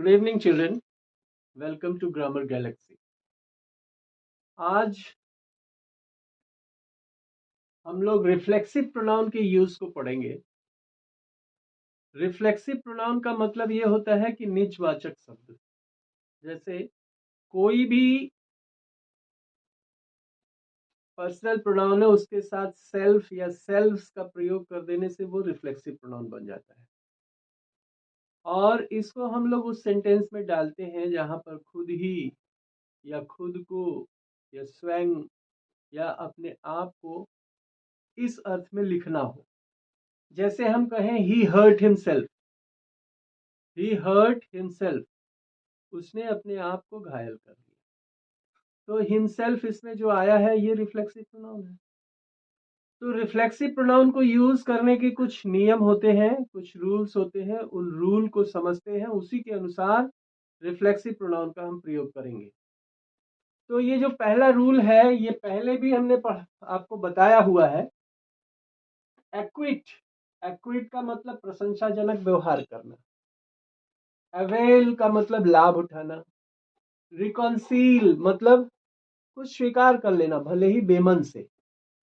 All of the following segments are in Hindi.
Good evening, children. Welcome to Grammar Galaxy. आज हम लोग रिफ्लेक्सिव प्रोनाउन के यूज को पढ़ेंगे। रिफ्लेक्सिव प्रोनाउन का मतलब ये होता है कि निजवाचक शब्द, जैसे कोई भी पर्सनल प्रोनाउन है उसके साथ सेल्फ या सेल्फ्स का प्रयोग कर देने से वो रिफ्लेक्सिव प्रोनाउन बन जाता है। और इसको हम लोग उस सेंटेंस में डालते हैं जहां पर खुद ही या खुद को या स्वयं या अपने आप को इस अर्थ में लिखना हो। जैसे हम कहें ही हर्ट हिमसेल्फ, उसने अपने आप को घायल कर दिया। तो हिमसेल्फ इसमें जो आया है ये रिफ्लेक्सिव प्रोनाउन है। तो रिफ्लेक्सिव प्रोनाउन को यूज करने के कुछ नियम होते हैं, कुछ रूल्स होते हैं। उन रूल को समझते हैं, उसी के अनुसार रिफ्लेक्सिव प्रोनाउन का हम प्रयोग करेंगे। तो ये जो पहला रूल है ये पहले भी हमने आपको बताया हुआ है। एक्विट का मतलब प्रशंसाजनक व्यवहार करना। अवेल का मतलब लाभ उठाना। रिकॉन्सील मतलब कुछ स्वीकार कर लेना, भले ही बेमन से,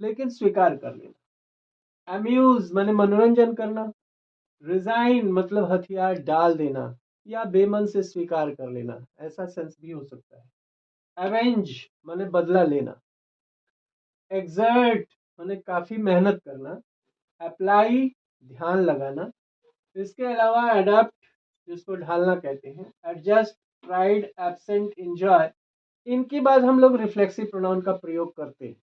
लेकिन स्वीकार कर लेना। अम्यूज माने मनोरंजन करना। रिजाइन मतलब हथियार डाल देना या बेमन से स्वीकार कर लेना, ऐसा सेंस भी हो सकता है। अवेंज माने बदला लेना। एक्सर्ट माने काफी मेहनत करना। अप्लाई ध्यान लगाना। इसके अलावा अडॉप्ट जिसको ढालना कहते हैं। एडजस्ट, प्राइड, एब्सेंट, एंजॉय, इनके बाद हम लोग रिफ्लेक्सिव प्रोनाउन का प्रयोग करते हैं।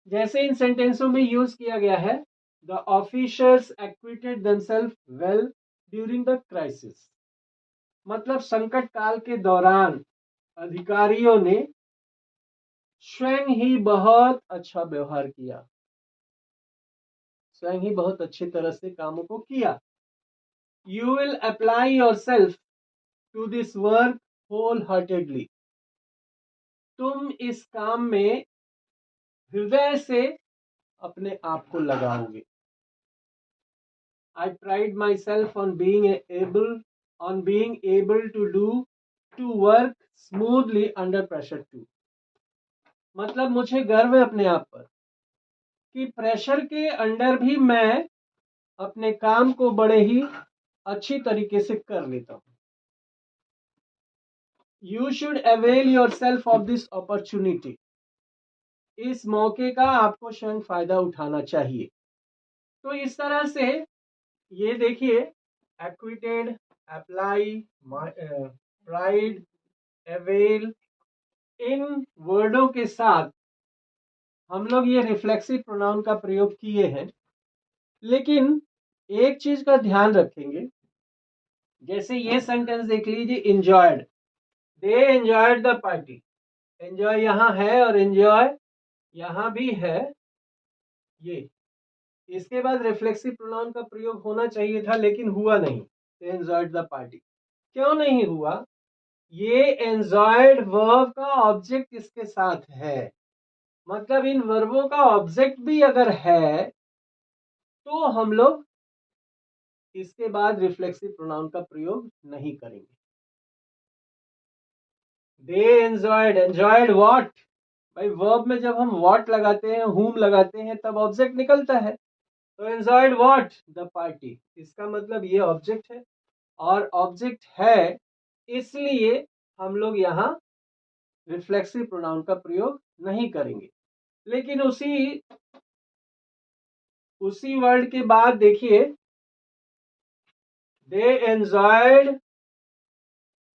जैसे इन सेंटेंसों में यूज किया गया है, the officers acquitted themselves well during the crisis, मतलब संकट काल के दौरान अधिकारियों ने स्वयं ही बहुत अच्छा व्यवहार किया, स्वयं ही बहुत अच्छी तरह से कामों को किया। You will apply yourself to this work wholeheartedly. तुम इस काम में हृदय से अपने आप को लगाओगे। I pride myself on being able to work smoothly under pressure too. मतलब मुझे गर्व है अपने आप पर कि प्रेशर के अंडर भी मैं अपने काम को बड़े ही अच्छी तरीके से कर लेता हूं। You should avail yourself of this opportunity. इस मौके का आपको स्वयं फायदा उठाना चाहिए। तो इस तरह से ये देखिए, एक्विटेड, अप्लाई, प्राइड, अवेल, इन वर्डों के साथ हम लोग ये रिफ्लेक्सिव प्रोनाउन का प्रयोग किए हैं। लेकिन एक चीज का ध्यान रखेंगे, जैसे ये सेंटेंस देख लीजिए, enjoyed, they enjoyed the party. Enjoy यहाँ है और एंजॉय यहाँ भी है। ये इसके बाद रिफ्लेक्सिव प्रोनाउन का प्रयोग होना चाहिए था, लेकिन हुआ नहीं। दे एंजॉयड द पार्टी क्यों नहीं हुआ? ये एंजॉयड वर्ब का ऑब्जेक्ट इसके साथ है, मतलब इन वर्बों का ऑब्जेक्ट भी अगर है तो हम लोग इसके बाद रिफ्लेक्सिव प्रोनाउन का प्रयोग नहीं करेंगे। दे एंजॉयड व्हाट? भाई वर्ब में जब हम व्हाट लगाते हैं, हुम लगाते हैं, तब ऑब्जेक्ट निकलता है। तो एंजॉयड व्हाट? The party. इसका मतलब ये ऑब्जेक्ट है, और ऑब्जेक्ट है इसलिए हम लोग यहाँ रिफ्लेक्सिव प्रोनाउन का प्रयोग नहीं करेंगे। लेकिन उसी वर्ड के बाद देखिए, दे एंजॉयड,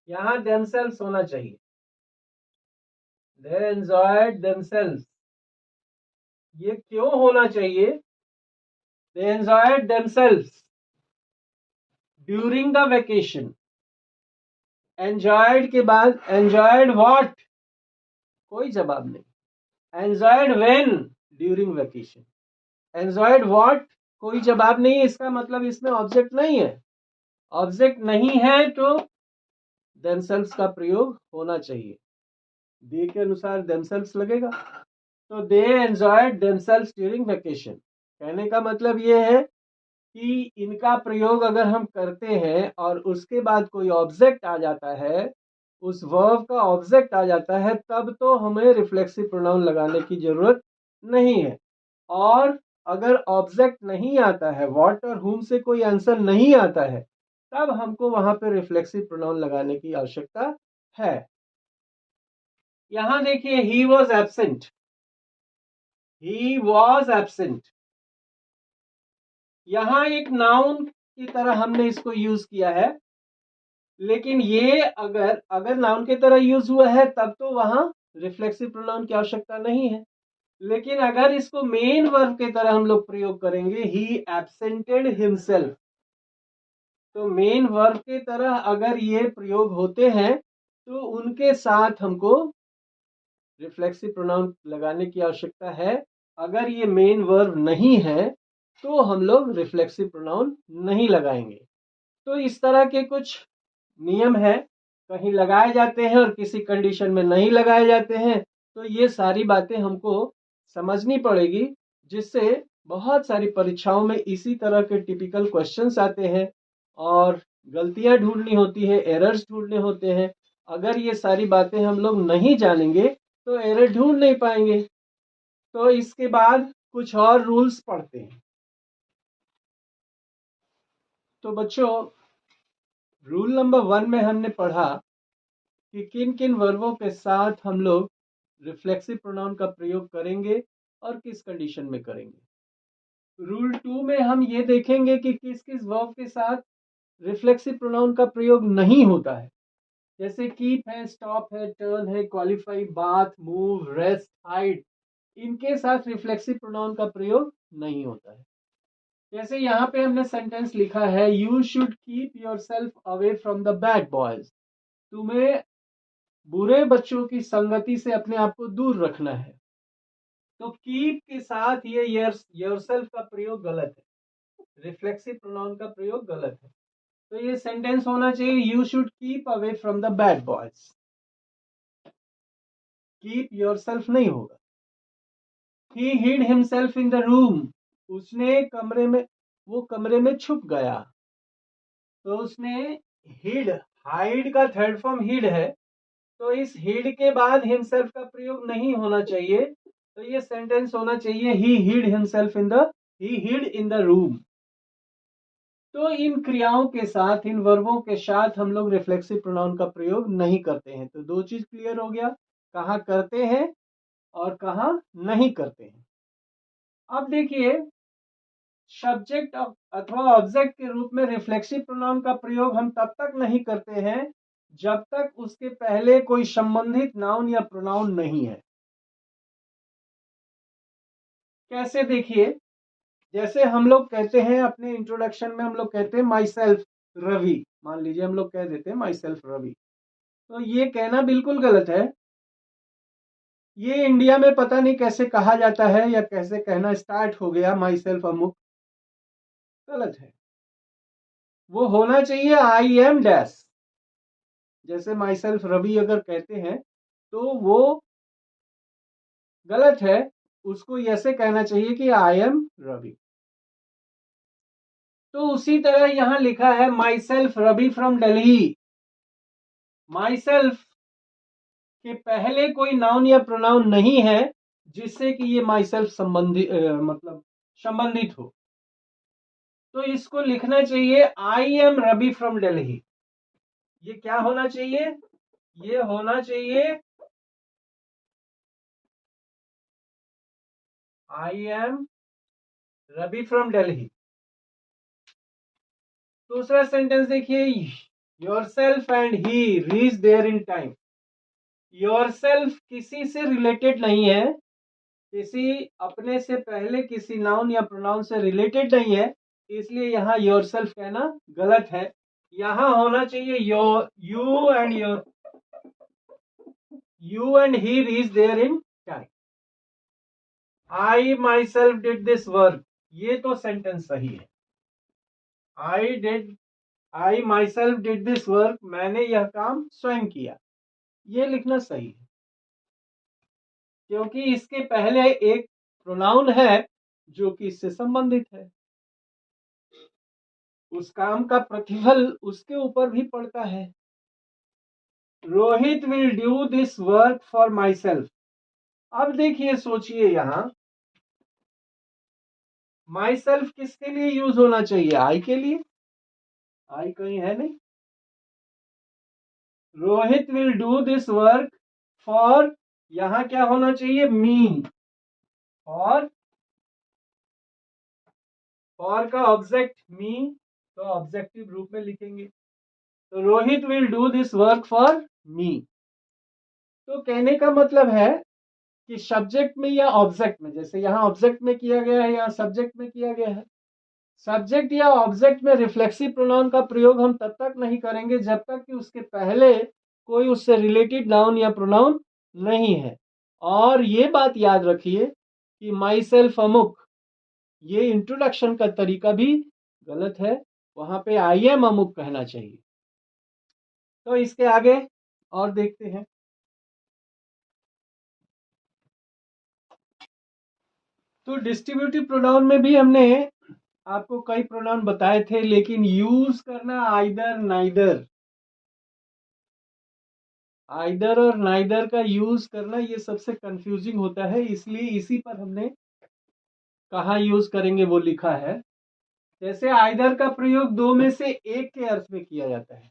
यहां देमसेल्व्स होना चाहिए। दे एंजॉयड देमसेल्व्स, ये क्यों होना चाहिए? They enjoyed themselves during the vacation. Enjoyed के बाद एंजॉयड व्हाट? कोई जवाब नहीं। Enjoyed when? During vacation. Enjoyed what? कोई जवाब नहीं। इसका मतलब इसमें ऑब्जेक्ट नहीं है। ऑब्जेक्ट नहीं है तो देमसेल्व्स का प्रयोग होना चाहिए। दे के अनुसार देमसेल्व्स लगेगा। तो दे एंजॉयड देमसेल्व्स ड्यूरिंग वेकेशन, कहने का मतलब ये है कि इनका प्रयोग अगर हम करते हैं और उसके बाद कोई ऑब्जेक्ट आ जाता है, उस वर्ब का ऑब्जेक्ट आ जाता है, तब तो हमें रिफ्लेक्सिव प्रोनाउन लगाने की जरूरत नहीं है। और अगर ऑब्जेक्ट नहीं आता है, व्हाट और हुम से कोई आंसर नहीं आता है, तब हमको वहां पे रिफ्लेक्सिव प्रोनाउन लगाने की आवश्यकता है। यहां देखिए, he was absent, he was absent, यहां एक नाउन की तरह हमने इसको यूज किया है, लेकिन ये अगर नाउन की तरह यूज हुआ है तब तो वहां रिफ्लेक्सिव प्रोनाउन की आवश्यकता नहीं है। लेकिन अगर इसको मेन वर्ब की तरह हम लोग प्रयोग करेंगे, ही एब्सेंटेड हिमसेल्फ, तो मेन वर्ब की तरह अगर ये प्रयोग होते हैं तो उनके साथ हमको रिफ्लेक्सिव प्रोनाउन लगाने की आवश्यकता है। अगर ये मेन वर्ब नहीं है तो हम लोग रिफ्लेक्सिव प्रोनाउन नहीं लगाएंगे। तो इस तरह के कुछ नियम है, कहीं लगाए जाते हैं और किसी कंडीशन में नहीं लगाए जाते हैं। तो ये सारी बातें हमको समझनी पड़ेगी, जिससे बहुत सारी परीक्षाओं में इसी तरह के टिपिकल क्वेश्चंस आते हैं और गलतियां ढूंढनी होती है, एरर्स ढूंढने होते हैं। अगर ये सारी बातें हम लोग नहीं जानेंगे तो एरर ढूंढ नहीं पाएंगे। तो इसके बाद कुछ और रूल्स पढ़ते हैं। तो बच्चों, रूल नंबर 1 में हमने पढ़ा कि किन किन वर्बों के साथ हम लोग रिफ्लेक्सिव प्रोनाउन का प्रयोग करेंगे और किस कंडीशन में करेंगे। रूल 2 में हम ये देखेंगे कि किस किस वर्ब के साथ रिफ्लेक्सिव प्रोनाउन का प्रयोग नहीं होता है, जैसे कीप है, स्टॉप है, टर्न है, qualify, bath, move, rest, hide, इनके साथ रिफ्लेक्सिव प्रोनाउन का प्रयोग नहीं होता है। जैसे यहाँ पे हमने सेंटेंस लिखा है, you should keep your self away from the bad boys, तुम्हें बुरे बच्चों की संगति से अपने आप को दूर रखना है। तो कीप के साथ ये योरसेल्फ का प्रयोग गलत है, रिफ्लेक्सिव प्रोनाउन का प्रयोग गलत है। तो ये सेंटेंस होना चाहिए, you should keep away from the bad boys, keep yourself नहीं होगा। ही hide himself in the room, उसने कमरे में छुप गया। तो उसने हिड, हाइड का थर्ड फॉर्म हिड है, तो इस हिड के बाद हिमसेल्फ का प्रयोग नहीं होना चाहिए। तो ये सेंटेंस होना चाहिए, ही hide himself he hid in the room. तो इन क्रियाओं के साथ, इन वर्बों के साथ हम लोग रिफ्लेक्सिव प्रोनाउन का प्रयोग नहीं करते हैं। तो दो चीज क्लियर हो गया, कहाँ करते हैं और कहाँ नहीं करते हैं। अब देखिए, सब्जेक्ट अथवा ऑब्जेक्ट के रूप में रिफ्लेक्सिव प्रोनाउन का प्रयोग हम तब तक नहीं करते हैं जब तक उसके पहले कोई संबंधित नाउन या प्रोनाउन नहीं है। कैसे, देखिए, जैसे हम लोग कहते हैं अपने इंट्रोडक्शन में, हम लोग कहते हैं माई सेल्फ रवि, मान लीजिए हम लोग कह देते हैं माई सेल्फ रवि, तो ये कहना बिल्कुल गलत है। ये इंडिया में पता नहीं कैसे कहा जाता है या कैसे कहना स्टार्ट हो गया, माई सेल्फ अमुक, गलत है। वो होना चाहिए आई एम डैश। जैसे माई सेल्फ रवि अगर कहते हैं तो वो गलत है, उसको ऐसे कहना चाहिए कि आई एम रवि। तो उसी तरह यहां लिखा है myself Ravi from Delhi, myself के पहले कोई नाउन या प्रोनाउन नहीं है जिससे कि ये माई सेल्फ संबंधित मतलब संबंधित हो। तो इसको लिखना चाहिए I am Ravi from Delhi. ये क्या होना चाहिए, ये होना चाहिए I am Ravi from Delhi. दूसरा सेंटेंस देखिए, yourself and he reach there in time. Yourself किसी से रिलेटेड नहीं है, किसी अपने से पहले किसी नाउन या प्रोनाउन से रिलेटेड नहीं है, इसलिए यहाँ योरसेल्फ कहना गलत है। यहाँ होना चाहिए you and he reach there in time. I myself did this work, ये तो सेंटेंस सही है। I myself did this work, मैंने यह काम स्वयं किया, ये लिखना सही है, क्योंकि इसके पहले एक प्रोनाउन है जो कि इससे संबंधित है। उस काम का प्रतिफल उसके ऊपर भी पड़ता है। Rohit will do this work for my self. अब देखिए, सोचिए, यहां माई सेल्फ किसके लिए यूज होना चाहिए? आई के लिए। आई कहीं है नहीं। Rohit will do this work for, यहां क्या होना चाहिए? मी। और फॉर का ऑब्जेक्ट मी, तो ऑब्जेक्टिव रूप में लिखेंगे। तो Rohit will do this work for me. तो कहने का मतलब है कि सब्जेक्ट में या ऑब्जेक्ट में, जैसे यहाँ ऑब्जेक्ट में किया गया है, यहाँ सब्जेक्ट में किया गया है। सब्जेक्ट या ऑब्जेक्ट में रिफ्लेक्सिव प्रोनाउन का प्रयोग हम तब तक नहीं करेंगे जब तक कि उसके पहले कोई उससे रिलेटेड नाउन या प्रोनाउन नहीं है। और ये बात याद रखिए कि माई सेल्फ अमुक, ये इंट्रोडक्शन का तरीका भी गलत है। वहां पे आई एम अमुक कहना चाहिए। तो इसके आगे और देखते हैं। तो डिस्ट्रीब्यूटिव प्रोनाउन में भी हमने आपको कई प्रोनाउन बताए थे, लेकिन यूज करना आइदर नाइदर, आइदर और नाइदर का यूज करना ये सबसे कंफ्यूजिंग होता है। इसलिए इसी पर हमने कहाँ यूज करेंगे वो लिखा है। जैसे आइदर का प्रयोग दो में से एक के अर्थ में किया जाता है,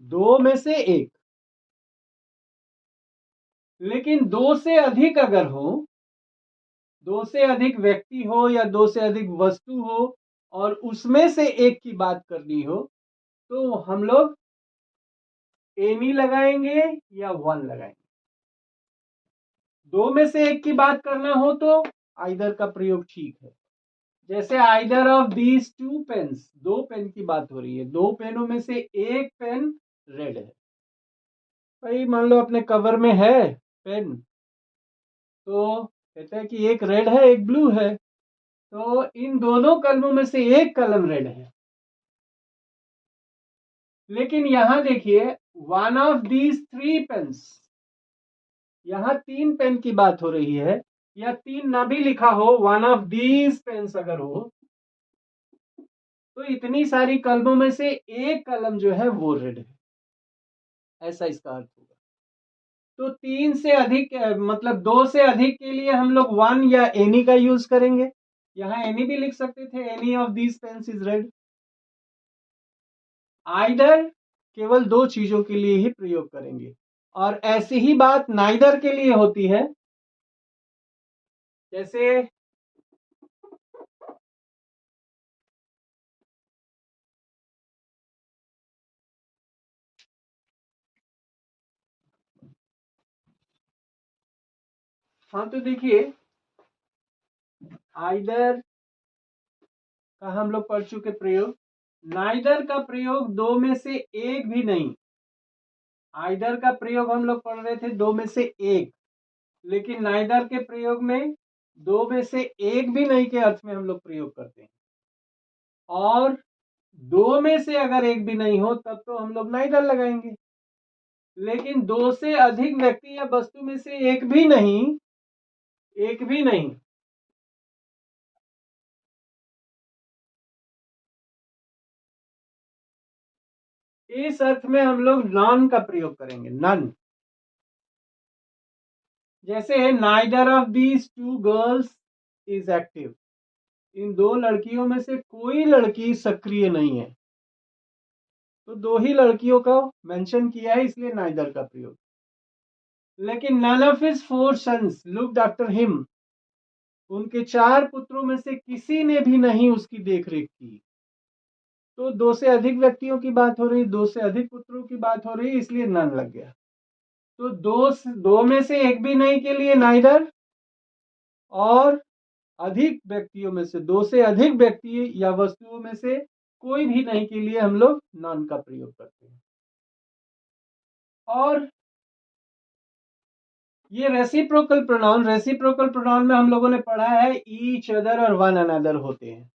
दो में से एक। लेकिन दो से अधिक अगर हो, दो से अधिक व्यक्ति हो या दो से अधिक वस्तु हो और उसमें से एक की बात करनी हो, तो हम लोग एनी लगाएंगे या वन लगाएंगे। दो में से एक की बात करना हो तो आइदर का प्रयोग ठीक है। जैसे either of these two pens, दो पेन की बात हो रही है, दो पेनों में से एक पेन रेड है। भाई मान लो अपने कवर में है पेन, तो कहते हैं कि एक रेड है एक ब्लू है, तो इन दोनों कलमों में से एक कलम रेड है। लेकिन यहां देखिए, one of these three pens, यहां तीन पेन की बात हो रही है, या तीन ना भी लिखा हो, वन ऑफ दीज पेन्स अगर हो, तो इतनी सारी कलमों में से एक कलम जो है वो रेड है, ऐसा इसका अर्थ होगा। तो तीन से अधिक मतलब दो से अधिक के लिए हम लोग वन या एनी का यूज करेंगे। यहां एनी भी लिख सकते थे, any of these pens is red. Either केवल दो चीजों के लिए ही प्रयोग करेंगे, और ऐसी ही बात नाइदर के लिए होती है। जैसे हाँ, तो देखिए, आइदर का हम लोग पढ़ चुके प्रयोग। नाइदर का प्रयोग दो में से एक भी नहीं। आइदर का प्रयोग हम लोग पढ़ रहे थे दो में से एक, लेकिन नाइदर के प्रयोग में दो में से एक भी नहीं के अर्थ में हम लोग प्रयोग करते हैं। और दो में से अगर एक भी नहीं हो तब तो हम लोग नाइदर लगाएंगे। लेकिन दो से अधिक व्यक्ति या वस्तु में से एक भी नहीं, एक भी नहीं, इस अर्थ में हम लोग नॉन का प्रयोग करेंगे, नन। जैसे neither of these two girls is active, इन दो लड़कियों में से कोई लड़की सक्रिय नहीं है। तो दो ही लड़कियों का मेंशन किया है, इसलिए नाइदर का प्रयोग। लेकिन none of his four sons looked after him, उनके चार पुत्रों में से किसी ने भी नहीं उसकी देखरेख की। तो दो से अधिक व्यक्तियों की बात हो रही, दो से अधिक पुत्रों की बात हो रही, इसलिए नन लग गया। तो दो में से एक भी नहीं के लिए नाइदर, और अधिक व्यक्तियों में से, दो से अधिक व्यक्ति या वस्तुओं में से कोई भी नहीं के लिए हम लोग नॉन का प्रयोग करते हैं। और ये रेसिप्रोकल प्रोनाउन, रेसिप्रोकल प्रोनाउन में हम लोगों ने पढ़ा है ईच अदर और वन अनदर होते हैं।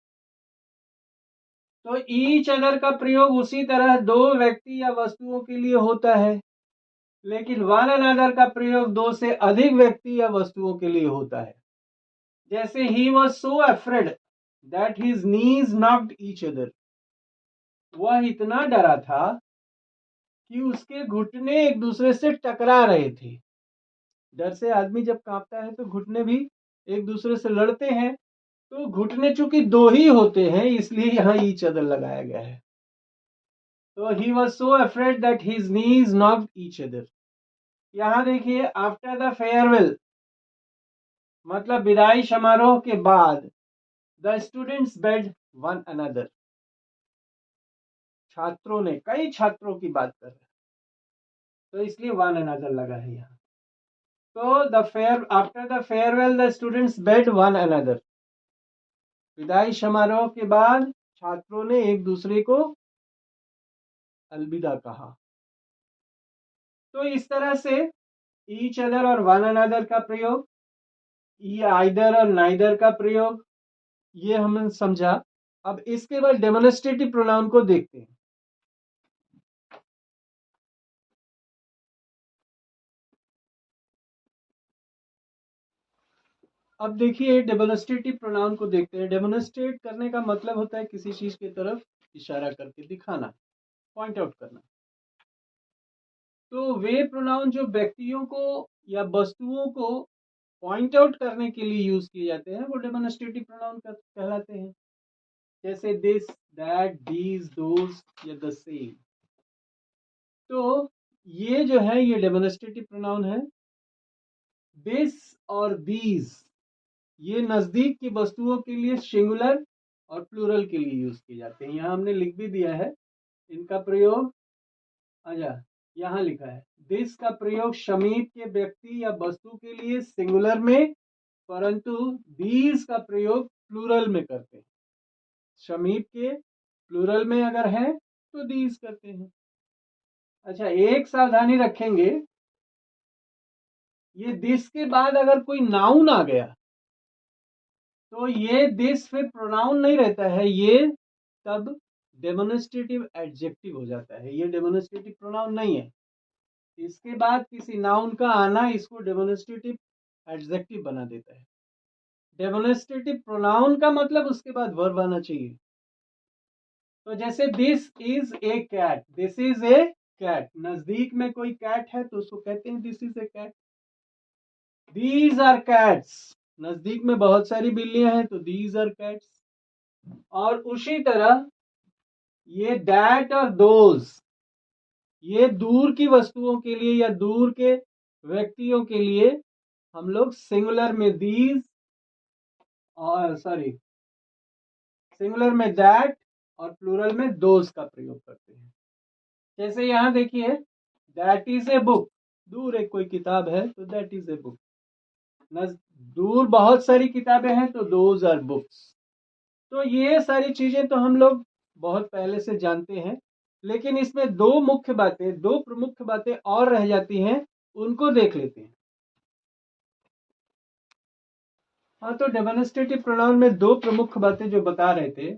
तो ईच अदर का प्रयोग उसी तरह दो व्यक्ति या वस्तुओं के लिए होता है, लेकिन वन अनदर का प्रयोग दो से अधिक व्यक्ति या वस्तुओं के लिए होता है। जैसे he was so afraid that his knees knocked each other, वह इतना डरा था कि उसके घुटने एक दूसरे से टकरा रहे थे। डर से आदमी जब कांपता है तो घुटने भी एक दूसरे से लड़ते हैं। तो घुटने चूंकि दो ही होते हैं, इसलिए यहाँ ईच अदर लगाया गया है। तो he was so afraid that his knees knocked each other. यहाँ देखिए, आफ्टर द फेयरवेल मतलब विदाई समारोह के बाद, the students bed one another. छात्रों ने, कई छात्रों की बात कर रहे हैं, तो इसलिए वन अनदर लगा है यहाँ। तो after the farewell the students bed one another. विदाई समारोह के बाद छात्रों ने एक दूसरे को अलविदा कहा। तो इस तरह से ईच अदर और वन अनदर का प्रयोग, आइदर और नाइदर का प्रयोग, ये हमने समझा। अब इसके बाद डेमोन्स्ट्रेटिव प्रोनाउन को देखते हैं। अब देखिए, डेमोन्स्ट्रेटिव प्रोनाउन को देखते हैं। डेमोन्स्ट्रेट करने का मतलब होता है किसी चीज की तरफ इशारा करके दिखाना, पॉइंट आउट करना। तो वे प्रोनाउन जो व्यक्तियों को या वस्तुओं को पॉइंट आउट करने के लिए यूज किए जाते हैं, वो डेमोन्स्ट्रेटिव प्रोनाउन कहलाते हैं। जैसे दिस, दैट, दीज, दोज या द सेम। तो ये जो है, ये डेमोन्स्ट्रेटिव प्रोनाउन है। दिस और दीज, ये नजदीक की वस्तुओं के लिए सिंगुलर और प्लूरल के लिए यूज किए जाते हैं। यहाँ हमने लिख भी दिया है इनका प्रयोग। अच्छा, यहाँ लिखा है दिस का प्रयोग समीप के व्यक्ति या वस्तु के लिए सिंगुलर में, परंतु दीज का प्रयोग प्लूरल में करते हैं। समीप के प्लूरल में अगर है तो दीज करते हैं। अच्छा, एक सावधानी रखेंगे, ये दिस के बाद अगर कोई नाउन आ गया तो ये दिस फिर प्रोनाउन नहीं रहता है, ये तब डेमोन्स्ट्रेटिव एडजेक्टिव हो जाता है। ये डेमोन्स्ट्रेटिव प्रोनाउन नहीं है। इसके बाद किसी नाउन का आना इसको डेमोन्स्ट्रेटिव एडजेक्टिव बना देता है। डेमोन्स्ट्रेटिव प्रोनाउन का मतलब उसके बाद वर्ब आना चाहिए। तो जैसे this is a cat, this is a cat, नजदीक में कोई कैट है तो उसको कहते हैं this is a cat. These are cats, नजदीक में बहुत सारी बिल्लियां हैं तो दीज आर कैट्स। और उसी तरह ये दैट और दोज, ये दूर की वस्तुओं के लिए या दूर के व्यक्तियों के लिए हम लोग सिंगुलर में दीज और सिंगुलर में दैट और प्लूरल में दोज का प्रयोग करते हैं। जैसे यहाँ देखिए, दैट इज ए बुक, दूर एक कोई किताब है तो दैट इज ए बुक। दूर बहुत सारी किताबें हैं तो दोज आर बुक्स। तो ये सारी चीजें तो हम लोग बहुत पहले से जानते हैं, लेकिन इसमें दो प्रमुख बातें और रह जाती हैं, उनको देख लेते हैं। हाँ, तो डेमोन्स्ट्रेटिव प्रोनाउन में दो प्रमुख बातें जो बता रहे थे,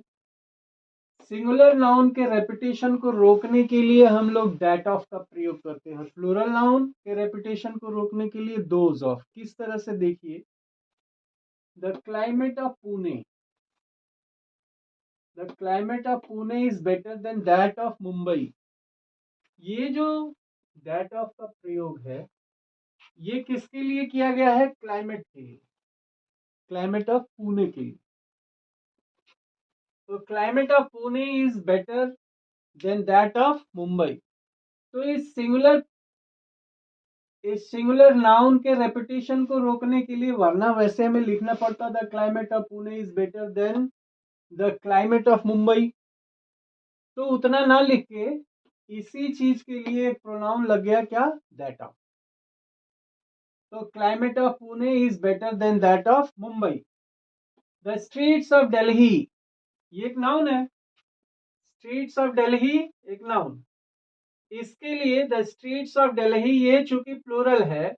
सिंगुलर नाउन के रेपिटेशन को रोकने के लिए हम लोग दैट ऑफ का प्रयोग करते हैं, प्लूरल नाउन के रेपिटेशन को रोकने के लिए दोज ऑफ। किस तरह से, देखिए, the climate of Pune, the climate of Pune is better than that of Mumbai. ये जो दैट ऑफ का प्रयोग है, ये किसके लिए किया गया है? क्लाइमेट के लिए, क्लाइमेट ऑफ पुणे के लिए। तो climate of Pune is better than that of Mumbai. तो इस सिंगुलर नाउन के रेपिटेशन को रोकने के लिए, वरना वैसे हमें लिखना पड़ता the climate of Pune is better then the climate of Mumbai. तो उतना ना लिख के इसी चीज के लिए एक प्रोनाउन लग गया, क्या? That of. तो climate of Pune is better than that of Mumbai. The streets of Delhi, ये एक नाउन है। स्ट्रीट्स ऑफ दिल्ली एक नाउन। इसके लिए द स्ट्रीट्स ऑफ दिल्ली, ये चूंकि प्लूरल है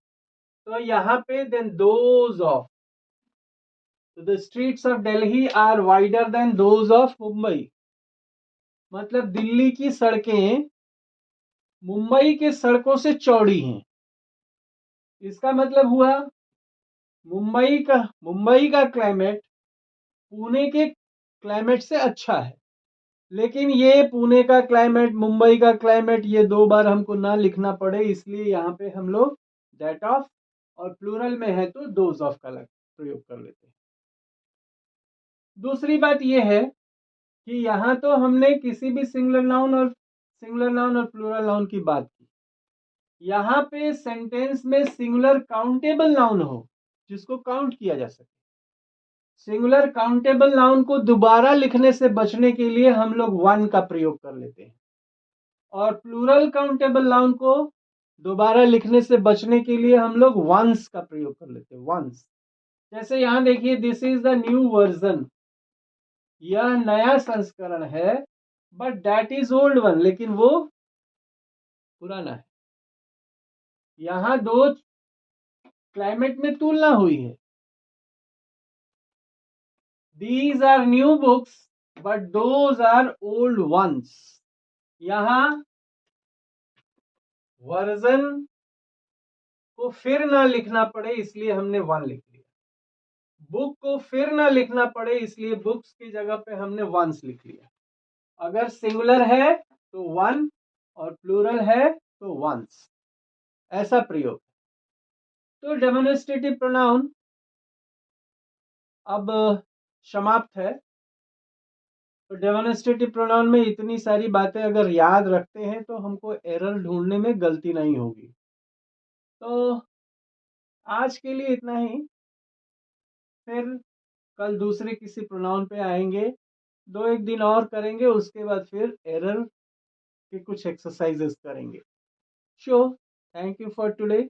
तो यहाँ पे देन दोज ऑफ, तो the streets of Delhi are wider than those of Mumbai. मतलब दिल्ली की सड़कें मुंबई के सड़कों से चौड़ी हैं। इसका मतलब हुआ मुंबई का क्लाइमेट पुणे के क्लाइमेट से अच्छा है। लेकिन ये पुणे का क्लाइमेट, मुंबई का क्लाइमेट, ये 2 बार हमको ना लिखना पड़े, इसलिए यहाँ पे हम लोग दैट ऑफ, और प्लूरल में है तो दोज ऑफ का प्रयोग कर लेते हैं। दूसरी बात ये है कि यहाँ तो हमने किसी भी सिंगुलर नाउन और प्लूरल नाउन की बात की। यहाँ पे सेंटेंस में सिंगुलर काउंटेबल नाउन हो, जिसको काउंट किया जा सके। सिंगुलर काउंटेबल नाउन को दोबारा लिखने से बचने के लिए हम लोग वन का प्रयोग कर लेते हैं, और प्लूरल काउंटेबल नाउन को दोबारा लिखने से बचने के लिए हम लोग वंस का प्रयोग कर लेते हैं, वंस। जैसे यहाँ देखिए, this is the new version, यह नया संस्करण है, but that is old one, लेकिन वो पुराना है। यहाँ दो क्लाइमेट में तुलना हुई है। These are new books, but those are old ones. यहाँ वर्जन को फिर ना लिखना पड़े, इसलिए हमने वन लिख लिया। बुक को फिर ना लिखना पड़े, इसलिए बुक्स की जगह पे हमने वंस लिख लिया। अगर सिंगुलर है तो वन, और प्लूरल है तो वंस, ऐसा प्रयोग। तो डेमोन्स्ट्रेटिव प्रोनाउन अब समाप्त है। तो डेमोन्स्ट्रेटिव प्रोनाउन में इतनी सारी बातें अगर याद रखते हैं तो हमको एरर ढूंढने में गलती नहीं होगी। तो आज के लिए इतना ही, फिर कल दूसरे किसी प्रोनाउन पे आएंगे, 2-1 दिन और करेंगे, उसके बाद फिर एरर के कुछ एक्सरसाइजेस करेंगे। So thank you for today.